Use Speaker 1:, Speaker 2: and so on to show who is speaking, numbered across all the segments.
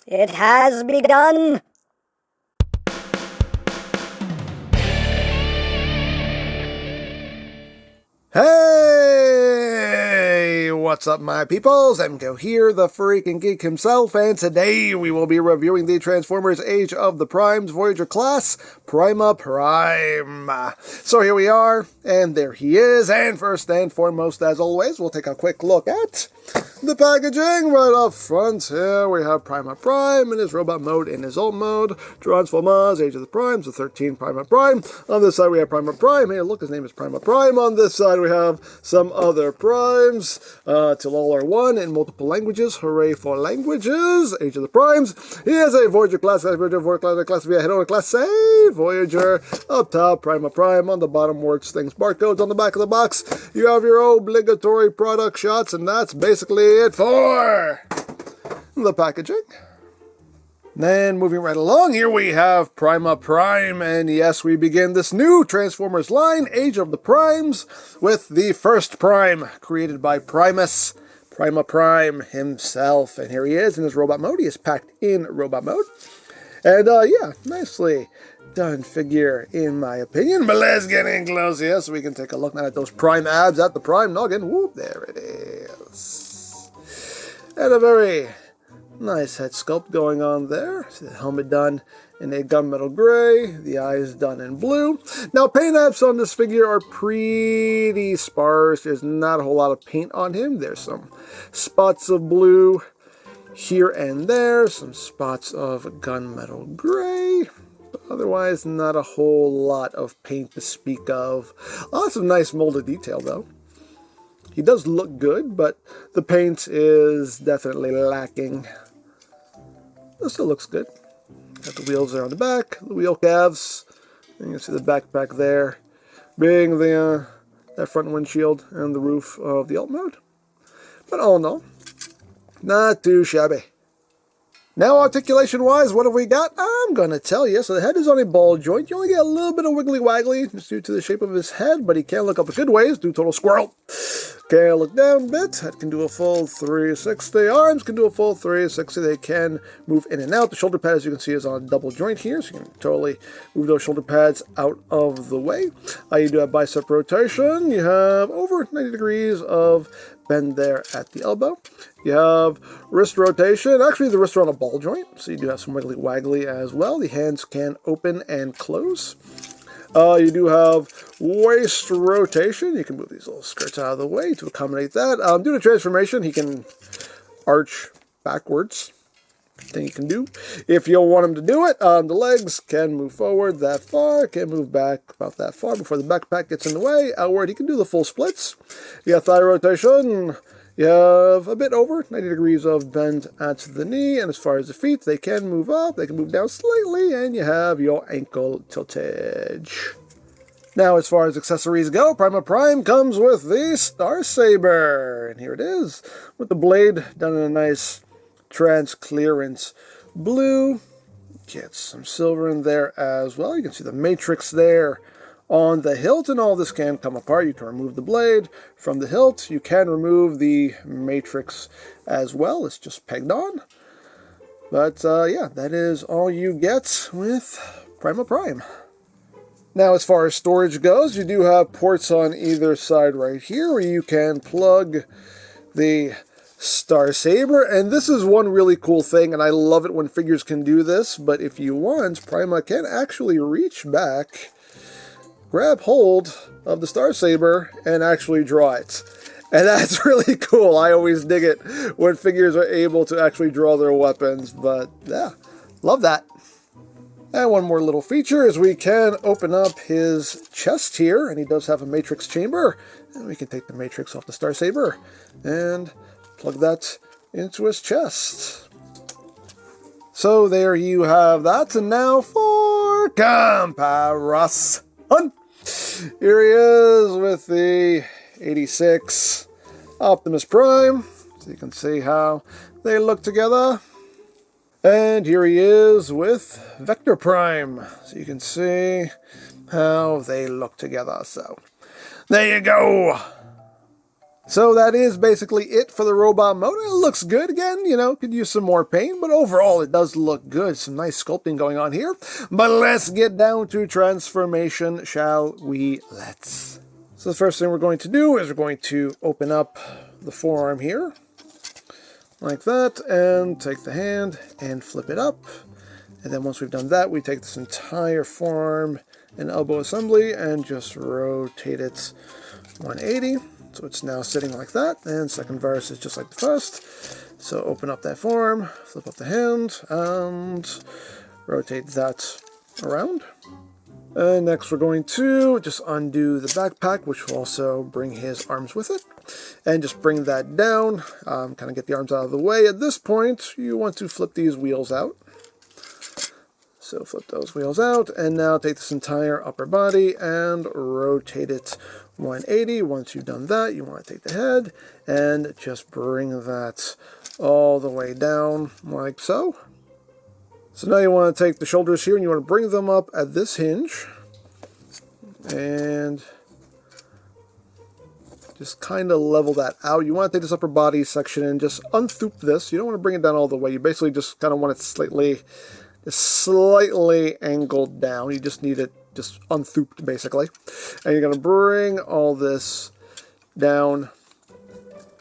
Speaker 1: It has begun!
Speaker 2: Hey! What's up, my peoples? EmGo here, the freaking geek himself, and today we will be reviewing the Transformers Age of the Primes Voyager class, Prima Prime. So here we are, and there he is, and first and foremost, as always, we'll take a quick look at the packaging right up front. Here we have Prima Prime in his robot mode, in his ult mode, Transformers, Age of the Primes, the 13 Prima Prime. On this side we have Prima Prime. Hey, look, his name is Prima Prime. On this side we have some other primes, till all are one in multiple languages. Hooray for languages! Age of the Primes. He has a Voyager class, class via head on class A, Voyager. Up top, Prima Prime. On the bottom, words, things, barcodes. On the back of the box, you have your obligatory product shots, and that's basically it for the packaging. Then moving right along, here we have Prima Prime, and yes, we begin this new Transformers line, Age of the Primes, with the first Prime, created by Primus, Prima Prime himself. And here he is in his robot mode. He is packed in robot mode. And yeah, nicely done figure, in my opinion. But let's get in close here so we can take a look at those Prime abs at the Prime noggin. Whoop, there it is. And a very nice head sculpt going on there. See the helmet done in a gunmetal gray, the eyes done in blue. Now, paint apps on this figure are pretty sparse. There's not a whole lot of paint on him. There's some spots of blue here and there, some spots of gunmetal gray. But otherwise, not a whole lot of paint to speak of. Lots of nice molded detail, though. He does look good, but the paint is definitely lacking. It still looks good. Got the wheels there on the back, the wheel calves, and you can see the backpack there, being the that front windshield and the roof of the alt mode. But all in all, not too shabby. Now, articulation-wise, what have we got? I'm going to tell you. So the head is on a ball joint. You only get a little bit of wiggly-waggly just due to the shape of his head, but he can look up a good ways, do total squirrel. Can look down a bit. Head can do a full 360. Arms can do a full 360. They can move in and out. The shoulder pad, as you can see, is on a double joint here, so you can totally move those shoulder pads out of the way. You do have bicep rotation. You have over 90 degrees of bend there at the elbow. You have wrist rotation. Actually, the wrists are on a ball joint, so you do have some wiggly-waggly as well. The hands can open and close. You do have waist rotation. You can move these little skirts out of the way to accommodate that. Due to transformation, he can arch backwards. Thing you can do. If you don't want him to do it, the legs can move forward that far, can move back about that far before the backpack gets in the way. Outward, he can do the full splits. You have thigh rotation. You have a bit over 90 degrees of bend at the knee, and as far as the feet, they can move up, they can move down slightly, and you have your ankle tiltage. Now, as far as accessories go, Prima Prime comes with the Star Saber, and here it is, with the blade done in a nice transclearance blue. Get some silver in there as well. You can see the matrix there on the hilt, and all this can come apart. You can remove the blade from the hilt. You can remove the matrix as well. It's just pegged on. But yeah, that is all you get with Prima Prime. Now, as far as storage goes, you do have ports on either side right here where you can plug the Star Saber, and this is one really cool thing, and I love it when figures can do this, but if you want, Prima can actually reach back, grab hold of the Star Saber, and actually draw it. And that's really cool. I always dig it when figures are able to actually draw their weapons, but yeah, love that. And one more little feature is we can open up his chest here, and he does have a matrix chamber, and we can take the matrix off the Star Saber and plug that into his chest. So there you have that, and now for comparison. Here he is with the 86 Optimus Prime, so you can see how they look together. And here he is with Vector Prime, so you can see how they look together. So there you go. So that is basically it for the robot mode. It looks good again, you know, could use some more paint, but overall it does look good. Some nice sculpting going on here. But let's get down to transformation, shall we? Let's. So the first thing we're going to do is we're going to open up the forearm here, like that, and take the hand and flip it up. And then once we've done that, we take this entire forearm and elbow assembly and just rotate it 180. So it's now sitting like that, and second verse is just like the first. So open up that forearm, flip up the hand, and rotate that around. And next we're going to just undo the backpack, which will also bring his arms with it. And just bring that down, kind of get the arms out of the way. At this point, you want to flip these wheels out. So flip those wheels out, and now take this entire upper body and rotate it 180. Once you've done that, you want to take the head and just bring that all the way down like so. So now you want to take the shoulders here and you want to bring them up at this hinge and just kind of level that out. You want to take this upper body section and just unthoop this. You don't want to bring it down all the way. You basically just kind of want it slightly angled down. You just need it just unthooped basically. And you're going to bring all this down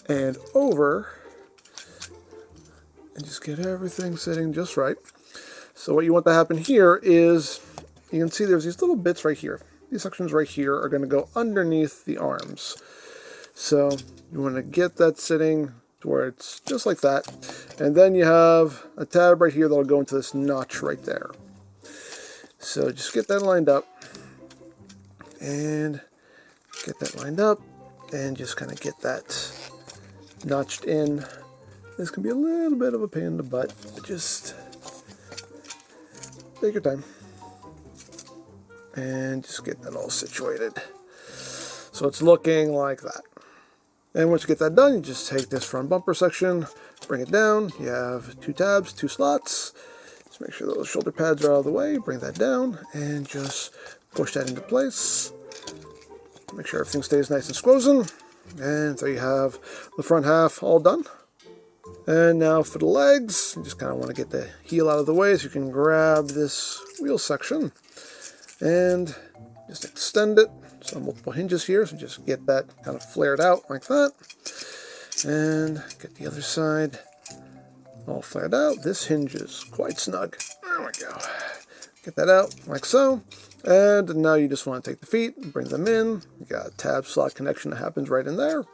Speaker 2: and over and just get everything sitting just right. So what you want to happen here is, you can see there's these little bits right here. These sections right here are going to go underneath the arms. So you want to get that sitting to where it's just like that. And then you have a tab right here that'll go into this notch right there. So just get that lined up. And get that lined up. And just kind of get that notched in. This can be a little bit of a pain in the butt. Just take your time. And just get that all situated. So it's looking like that. And once you get that done, you just take this front bumper section, bring it down. You have 2 tabs, 2 slots. Just make sure those shoulder pads are out of the way. Bring that down and just push that into place. Make sure everything stays nice and squozen. And there you have the front half all done. And now for the legs, you just kind of want to get the heel out of the way so you can grab this wheel section and just extend it. So multiple hinges here, so just get that kind of flared out like that. And get the other side all flared out. This hinge is quite snug. There we go. Get that out like so. And now you just want to take the feet, bring them in. You got a tab slot connection that happens right in there.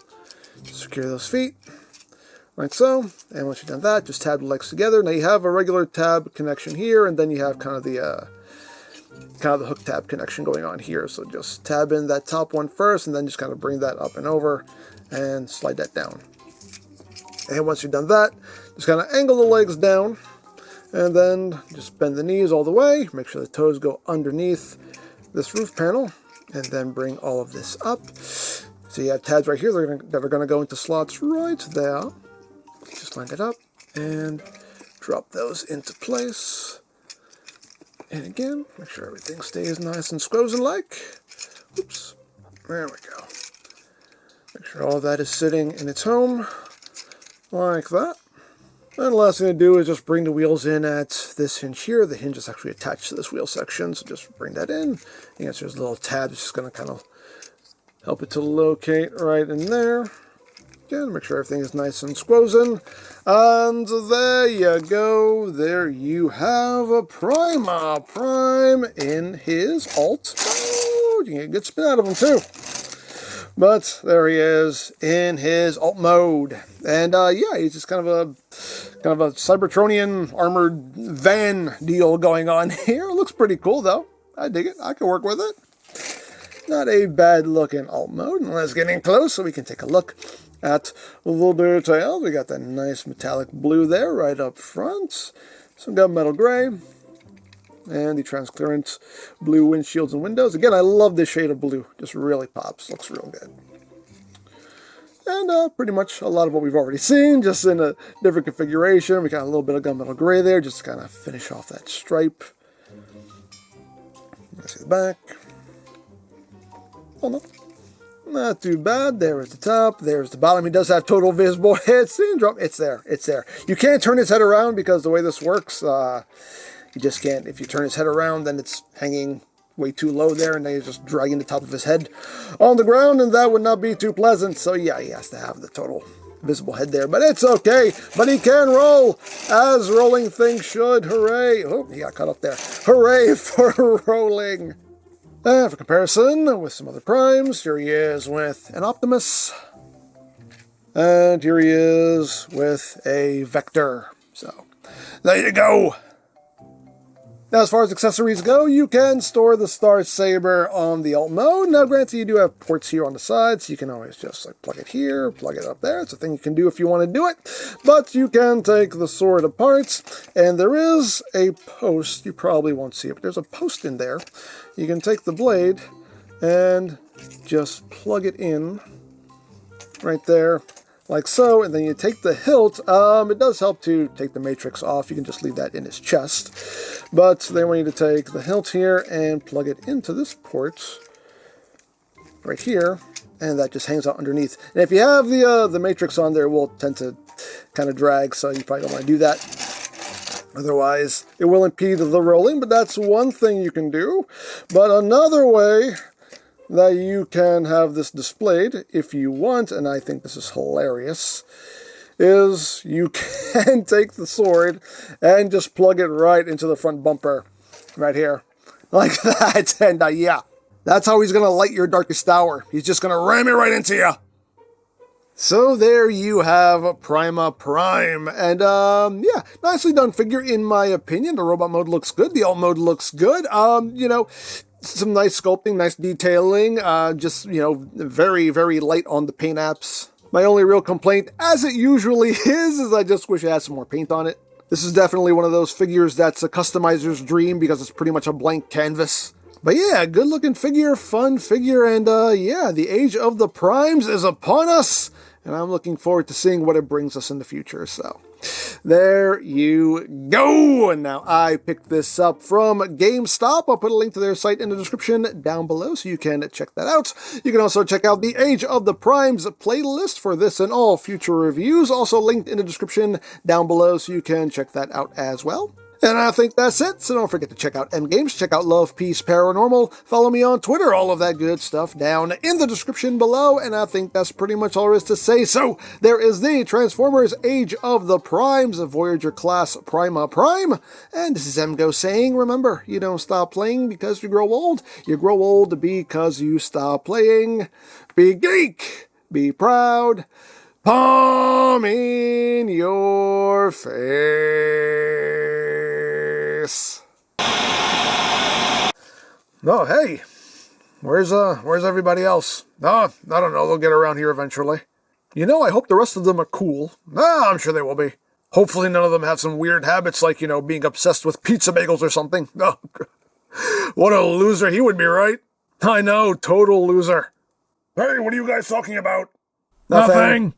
Speaker 2: Secure those feet like so. And once you've done that, just tab the legs together. Now you have a regular tab connection here, and then you have kind of the hook tab connection going on here. So just tab in that top one first, and then just kind of bring that up and over and slide that down. And once you've done that, just kind of angle the legs down, and then just bend the knees all the way. Make sure the toes go underneath this roof panel, and then bring all of this up. So you have tabs right here that are going to go into slots right there. Just line it up and drop those into place. And again, make sure everything stays nice and squozen-like. Oops. There we go. Make sure all that is sitting in its home, like that. And the last thing to do is just bring the wheels in at this hinge here. The hinge is actually attached to this wheel section, so just bring that in. You can see there's a little tab that's just going to kind of help it to locate right in there. Again, make sure everything is nice and squozen. And there you go. There you have a Prima. Prime in his alt mode. You can get a good spin out of him too. But there he is in his alt mode. And yeah, he's just kind of a Cybertronian armored van deal going on here. It looks pretty cool though. I dig it. I can work with it. Not a bad looking alt mode. And let's get in close so we can take a look at a little detail. We got that nice metallic blue there right up front. Some gunmetal gray. And the transparent blue windshields and windows. Again, I love this shade of blue. Just really pops. Looks real good. And pretty much a lot of what we've already seen, just in a different configuration. We got a little bit of gunmetal gray there, just to kind of finish off that stripe. Let's see the back. Oh no. Not too bad. There is the top. There's the bottom. He does have total visible head syndrome. It's there. It's there. You can't turn his head around because the way this works, you just can't. If you turn his head around, then it's hanging way too low there, and then you're just dragging the top of his head on the ground, and that would not be too pleasant. So yeah, he has to have the total visible head there, but it's okay. But he can roll, as rolling things should. Hooray! Oh, he got cut up there. Hooray for rolling! And for comparison with some other primes, here he is with an Optimus, and here he is with a Vector. So there you go. Now, as far as accessories go, you can store the Star Saber on the alt mode. Now, granted, you do have ports here on the side, so you can always just like plug it here, plug it up there. It's a thing you can do if you want to do it. But you can take the sword apart, and there is a post. You probably won't see it, but there's a post in there. You can take the blade and just plug it in right there, like so, and then you take the hilt. It does help to take the matrix off. You can just leave that in his chest. But they want you to take the hilt here and plug it into this port right here, and that just hangs out underneath. And if you have the matrix on there, it will tend to kind of drag, so you probably don't want to do that. Otherwise, it will impede the rolling, but that's one thing you can do. But another way that you can have this displayed, if you want, and I think this is hilarious, is you can take the sword and just plug it right into the front bumper, right here, like that, and yeah, that's how he's going to light your darkest hour. He's just going to ram it right into you. So there you have Prima Prime, and yeah, nicely done figure in my opinion. The robot mode looks good, the alt mode looks good, you know, some nice sculpting, nice detailing, just, you know, very, very light on the paint apps. My only real complaint, as it usually is I just wish it had some more paint on it. This is definitely one of those figures that's a customizer's dream because it's pretty much a blank canvas. But yeah, good looking figure, fun figure, and yeah, the age of the primes is upon us, and I'm looking forward to seeing what it brings us in the future, so there you go. And now I picked this up from GameStop. I'll put a link to their site in the description down below so you can check that out. You can also check out the Age of the Primes playlist for this and all future reviews, also linked in the description down below so you can check that out as well. And I think that's it, so don't forget to check out EmGo's, check out Love, Peace, Paranormal, follow me on Twitter, all of that good stuff down in the description below, and I think that's pretty much all there is to say. So, there is the Transformers Age of the Primes, Voyager class Prima Prime, and this is EmGo saying, remember, you don't stop playing because you grow old because you stop playing. Be geek, be proud, palm in your face. Oh, hey, where's everybody else? I don't know, they'll get around here eventually. You know, I hope the rest of them are cool. I'm sure they will be. Hopefully none of them have some weird habits like, you know, being obsessed with pizza bagels or something. Oh, what a loser he would be, right? I know, total loser. Hey, what are you guys talking about? Nothing.